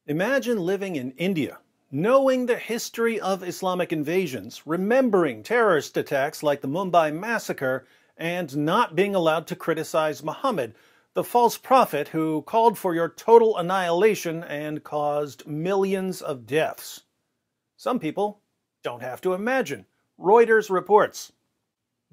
Imagine living in India, knowing the history of Islamic invasions, remembering terrorist attacks like the Mumbai massacre, and not being allowed to criticize Muhammad, the false prophet who called for your total annihilation and caused millions of deaths. Some people don't have to imagine. Reuters reports.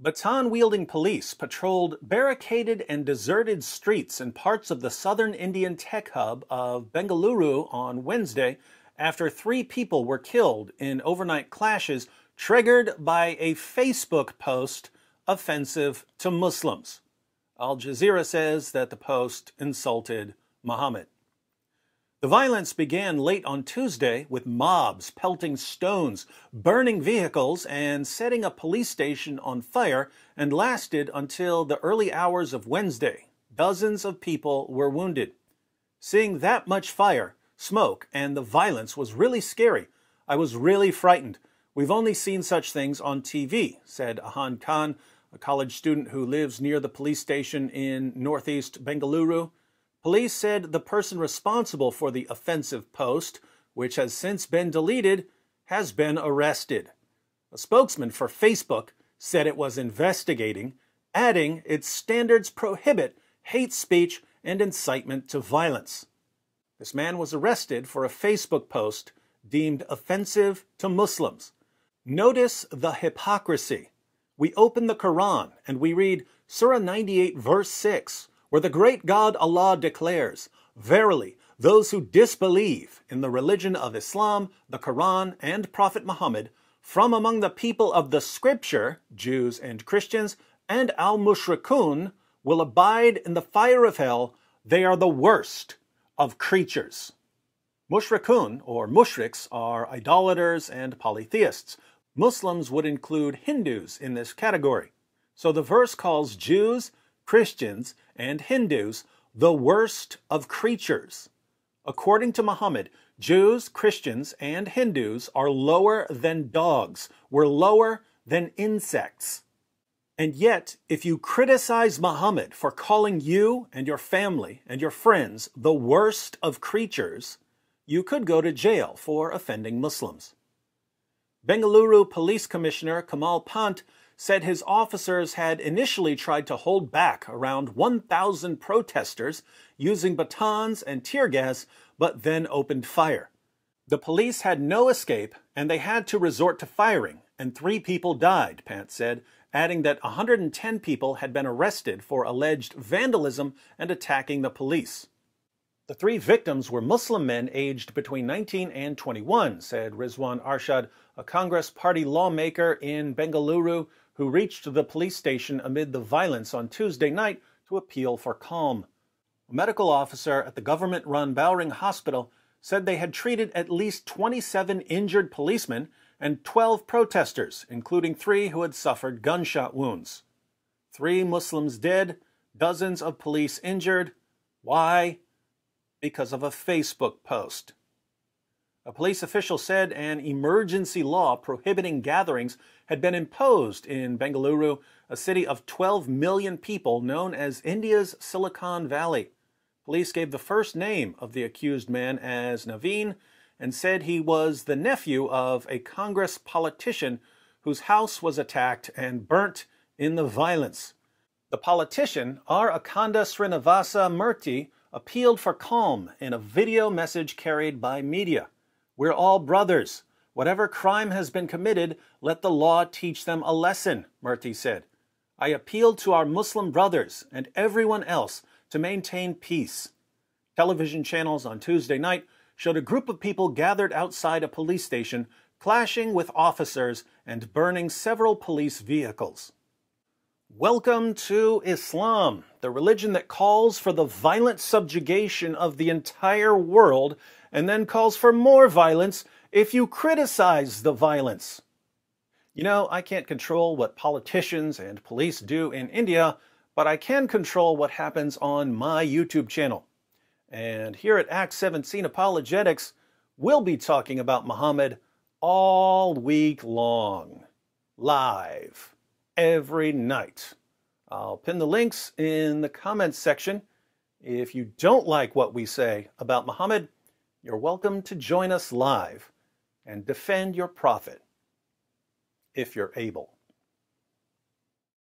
Baton-wielding police patrolled barricaded and deserted streets in parts of the southern Indian tech hub of Bengaluru on Wednesday after 3 people were killed in overnight clashes triggered by a Facebook post offensive to Muslims. Al Jazeera says that the post insulted Muhammad. The violence began late on Tuesday with mobs pelting stones, burning vehicles, and setting a police station on fire, and lasted until the early hours of Wednesday. Dozens of people were wounded. Seeing that much fire, smoke, and the violence was really scary. I was really frightened. We've only seen such things on TV, said Ahan Khan, a college student who lives near the police station in northeast Bengaluru. Police said the person responsible for the offensive post, which has since been deleted, has been arrested. A spokesman for Facebook said it was investigating, adding its standards prohibit hate speech and incitement to violence. This man was arrested for a Facebook post deemed offensive to Muslims. Notice the hypocrisy. We open the Quran and we read Surah 98 verse 6, where the great God Allah declares, "Verily, those who disbelieve in the religion of Islam, the Quran, and Prophet Muhammad, from among the people of the Scripture, Jews and Christians, and al-mushrikun, will abide in the fire of hell. They are the worst of creatures." Mushrikun, or mushriks, are idolaters and polytheists. Muslims would include Hindus in this category. So the verse calls Jews, Christians, and Hindus the worst of creatures. According to Muhammad, Jews, Christians, and Hindus are lower than dogs. We're lower than insects. And yet, if you criticize Muhammad for calling you and your family and your friends the worst of creatures, you could go to jail for offending Muslims. Bengaluru Police Commissioner Kamal Pant said his officers had initially tried to hold back around 1,000 protesters using batons and tear gas, but then opened fire. The police had no escape, and they had to resort to firing, and 3 people died, Pant said, adding that 110 people had been arrested for alleged vandalism and attacking the police. The 3 victims were Muslim men aged between 19 and 21, said Rizwan Arshad, a Congress Party lawmaker in Bengaluru who reached the police station amid the violence on Tuesday night to appeal for calm. A medical officer at the government-run Bowring Hospital said they had treated at least 27 injured policemen and 12 protesters, including 3 who had suffered gunshot wounds. 3 Muslims dead, dozens of police injured. Why? Because of a Facebook post. A police official said an emergency law prohibiting gatherings had been imposed in Bengaluru, a city of 12 million people known as India's Silicon Valley. Police gave the first name of the accused man as Naveen and said he was the nephew of a Congress politician whose house was attacked and burnt in the violence. The politician, R. Akanda Srinivasa Murthy, appealed for calm in a video message carried by media. "We're all brothers. Whatever crime has been committed, let the law teach them a lesson," Murthy said. "I appeal to our Muslim brothers and everyone else to maintain peace." Television channels on Tuesday night showed a group of people gathered outside a police station, clashing with officers and burning several police vehicles. Welcome to Islam, the religion that calls for the violent subjugation of the entire world and then calls for more violence if you criticize the violence. You know, I can't control what politicians and police do in India, but I can control what happens on my YouTube channel. And here at Act 17 Apologetics, we'll be talking about Muhammad all week long, live, every night. I'll pin the links in the comments section. If you don't like what we say about Muhammad, you're welcome to join us live and defend your prophet if you're able.